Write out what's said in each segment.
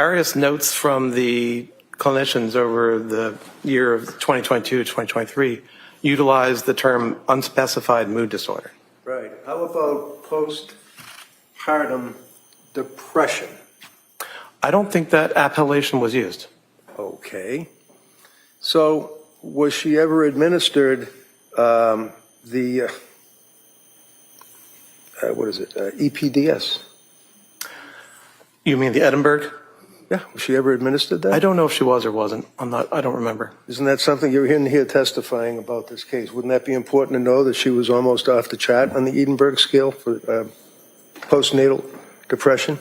Various notes from the clinicians over the year of 2022 to 2023 utilized the term unspecified mood disorder. Right. How about postpartum depression? I don't think that appellation was used. Okay. So was she ever administered EPDS? You mean the Edinburgh? Yeah. Was she ever administered that? I don't know if she was or wasn't. I don't remember. Isn't that something you're in here testifying about this case? Wouldn't that be important to know that she was almost off the chart on the Edinburgh scale for postnatal depression?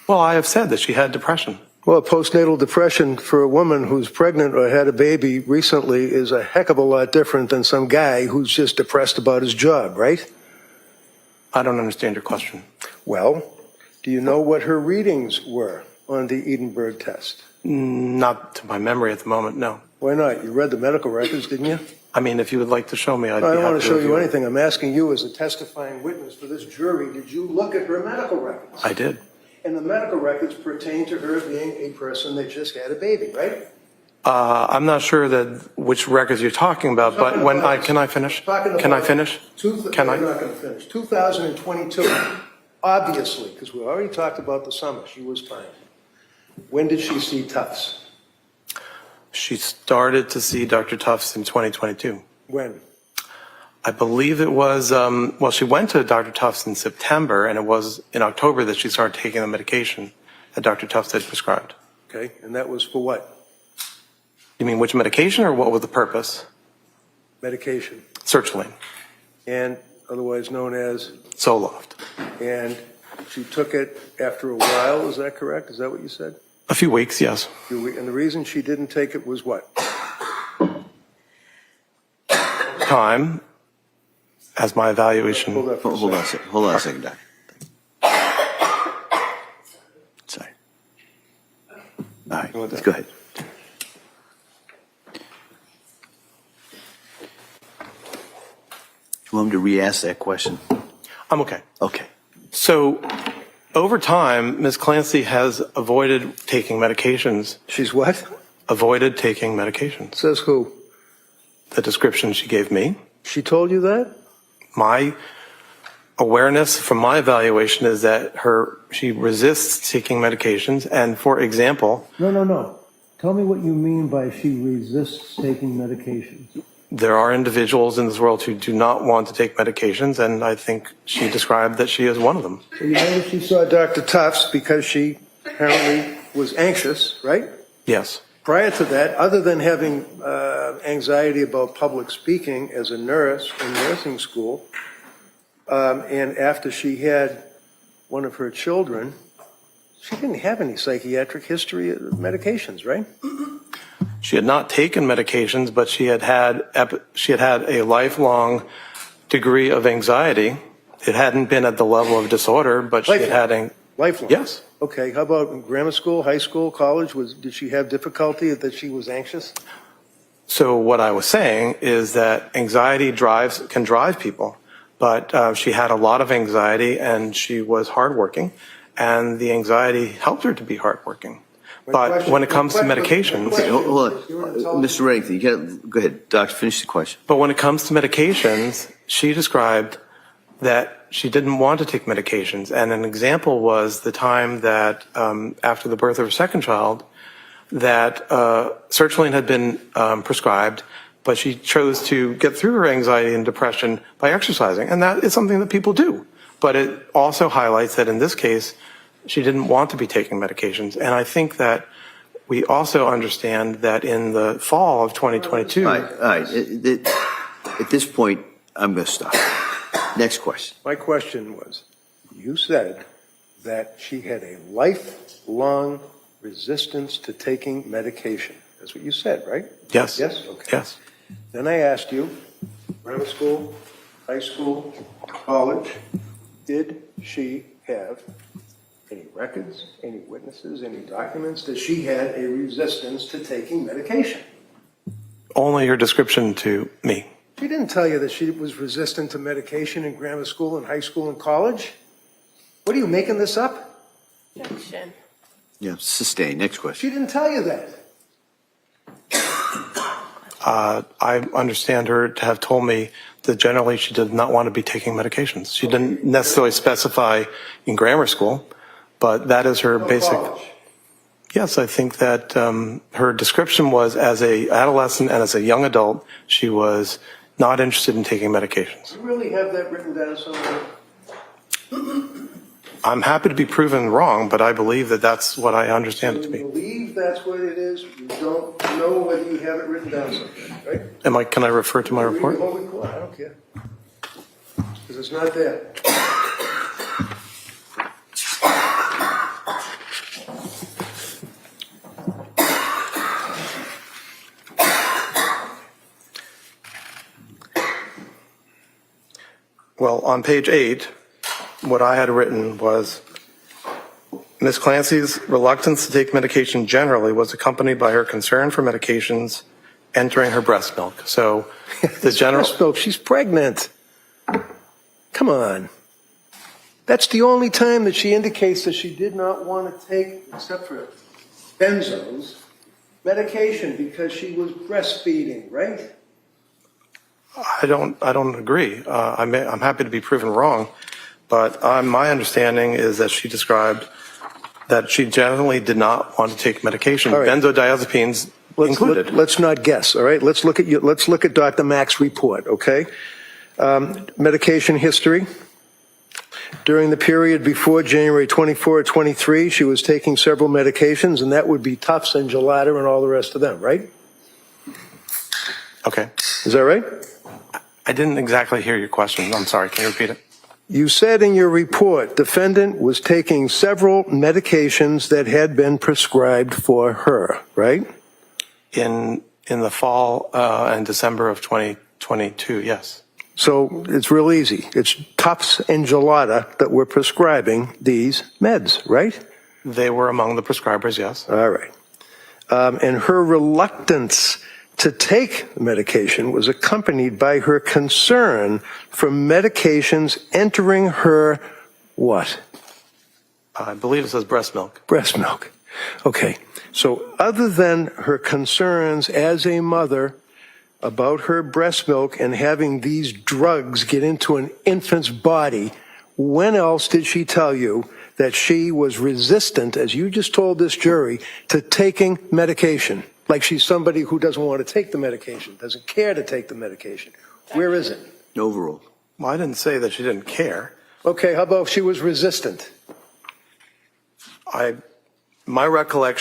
Well, I have said that she had depression. Well, postnatal depression for a woman who's pregnant or had a baby recently is a heck of a lot different than some guy who's just depressed about his job, right? I don't understand your question. Well, do you know what her readings were on the Edinburgh test? Not to my memory at the moment, no. Why not? You read the medical records, didn't you? I mean, if you would like to show me, I'd be I happy don't want to show you review it. anything. I'm asking you as a testifying witness for this jury, did you look at her medical records? I did. And the medical records pertain to her being a person that just had a baby, right? I'm not sure that which records you're talking about, but can I finish? Can I finish? Can I? I'm not going to finish. 2022, obviously, because we already talked about the summer. She was fine. When did she see Tufts? She started to see Dr. Tufts in 2022. When? I believe it was, well, she went to Dr. Tufts in September, and it was in October that she started taking the medication that Dr. Tufts had prescribed. Okay, and that was for what? You mean which medication, or what was the purpose? Medication. Sertraline. And otherwise known as? Zoloft. And she took it after a while, is that correct? Is that what you said? A few weeks, yes. And the reason she didn't take it was what? Time, as my evaluation. Hold on a second. Hold on a second, Doctor. Sorry. All right, let's go ahead. You want me to re-ask that question? I'm okay. Okay. So, over time, Ms. Clancy has avoided taking medications. She's what? Avoided taking medications. Says who? The description she gave me. She told you that? My awareness from my evaluation is that she resists taking medications, and for example, No. Tell me what you mean by she resists taking medications. there are individuals in this world who do not want to take medications, and I think she described that she is one of them. So you know she saw Dr. Tufts because she apparently was anxious, right? Yes. Prior to that, other than having anxiety about public speaking as a nurse in nursing school, and after she had one of her children, she didn't have any psychiatric history of medications, right? She had not taken medications, but she had had a lifelong degree of anxiety. It hadn't been at the level of disorder, but she had had Lifelong? Yes. Okay, how about in grammar school, high school, college? Did she have difficulty that she was anxious? So what I was saying is that anxiety can drive people, but she had a lot of anxiety and she was hardworking, and the anxiety helped her to be hardworking. But when it comes to medications, Okay, hold on. Mr. Reddington, you can't, go ahead. Doctor, finish the question. but when it comes to medications, she described that she didn't want to take medications. And an example was the time that after the birth of her second child, that sertraline had been prescribed, but she chose to get through her anxiety and depression by exercising. And that is something that people do. But it also highlights that in this case, she didn't want to be taking medications. And I think that we also understand that in the fall of 2022. All right. At this point, I'm going to stop. Next question. My question was, you said that she had a lifelong resistance to taking medication. That's what you said, right? Yes. Yes? Okay. Yes. Then I asked you, grammar school, high school, college, did she have any records, any witnesses, any documents that she had a resistance to taking medication? Only her description to me. She didn't tell you that she was resistant to medication in grammar school and high school and college? What are you making this up? Objection. Yeah, sustain. Next question. She didn't tell you that. I understand her to have told me that generally she did not want to be taking medications. She didn't necessarily specify in grammar school, but that is her basic. College. Yes, I think that her description was as a adolescent and as a young adult, she was not interested in taking medications. You really have that written down somewhere? I'm happy to be proven wrong, but I believe that that's what I understand it to You be. believe that's what it is, you don't know whether you have it written down somewhere, right? Can I refer to my Read report? the whole report, I don't care. Because it's not there. Well, on page 8, what I had written was, Ms. Clancy's reluctance to take medication generally was accompanied by her concern for medications entering her breast milk. So the general... Breast milk, she's pregnant. Come on. That's the only time that she indicates that she did not want to take, except for benzos, medication because she was breastfeeding, right? I don't agree. I'm happy to be proven wrong, but my understanding is that she described that she generally did not want to take medication, All right. benzodiazepines included. Let's not guess, all right? Let's look at Dr. Mack's report, okay? Medication history. During the period before January 24 or 23, she was taking several medications, and that would be Tufts and Gelada and all the rest of them, right? Okay. Is that right? I didn't exactly hear your question. I'm sorry. Can you repeat it? You said in your report, defendant was taking several medications that had been prescribed for her, right? In the fall and December of 2022, yes. So it's real easy. It's Tufts and Gelada that were prescribing these meds, right? They were among the prescribers, yes. All right. And her reluctance to take medication was accompanied by her concern for medications entering her what? I believe it says breast milk. Breast milk. Okay. So other than her concerns as a mother about her breast milk and having these drugs get into an infant's body, when else did she tell you that she was resistant, as you just told this jury, to taking medication? Like she's somebody who doesn't want to take the medication, doesn't care to take the medication. Where is it? Overruled. Well, I didn't say that she didn't care. Okay, how about if she was resistant? My recollection